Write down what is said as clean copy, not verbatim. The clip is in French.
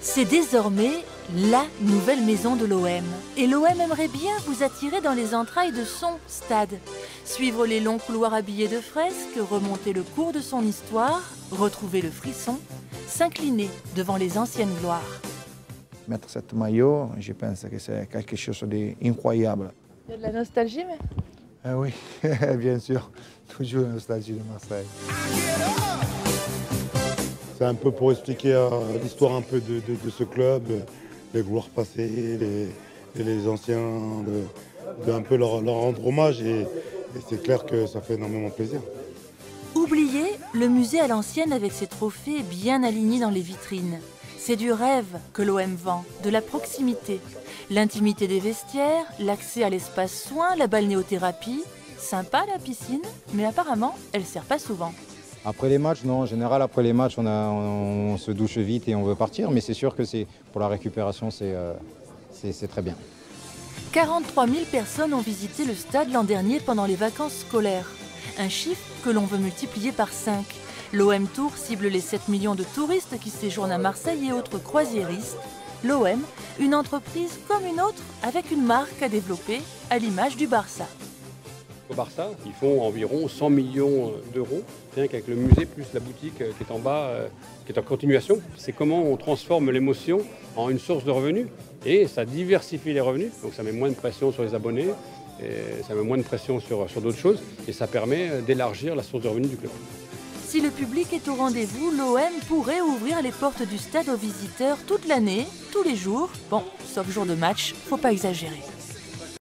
C'est désormais la nouvelle maison de l'OM. Et l'OM aimerait bien vous attirer dans les entrailles de son stade. Suivre les longs couloirs habillés de fresques, remonter le cours de son histoire, retrouver le frisson, s'incliner devant les anciennes gloires. Mettre cette maillot, je pense que c'est quelque chose d'incroyable. Il y a de la nostalgie, mais... Ah oui, bien sûr, toujours la nostalgie de Marseille. C'est un peu pour expliquer l'histoire un peu de ce club, les gloires passées, les anciens, un peu leur rendre hommage et c'est clair que ça fait énormément plaisir. Oubliez le musée à l'ancienne avec ses trophées bien alignés dans les vitrines. C'est du rêve que l'OM vend, de la proximité. L'intimité des vestiaires, l'accès à l'espace soins, la balnéothérapie. Sympa la piscine, mais apparemment, elle ne sert pas souvent. Après les matchs, non, en général, après les matchs, on se douche vite et on veut partir. Mais c'est sûr que pour la récupération, c'est très bien. 43 000 personnes ont visité le stade l'an dernier pendant les vacances scolaires. Un chiffre que l'on veut multiplier par 5. L'OM Tour cible les 7 millions de touristes qui séjournent à Marseille et autres croisiéristes. L'OM, une entreprise comme une autre, avec une marque à développer, à l'image du Barça. Au Barça, ils font environ 100 millions d'euros, rien qu'avec le musée plus la boutique qui est en bas, qui est en continuation. C'est comment on transforme l'émotion en une source de revenus et ça diversifie les revenus, donc ça met moins de pression sur les abonnés, et ça met moins de pression sur d'autres choses et ça permet d'élargir la source de revenus du club. Si le public est au rendez-vous, l'OM pourrait ouvrir les portes du stade aux visiteurs toute l'année, tous les jours. Bon, sauf jour de match, faut pas exagérer.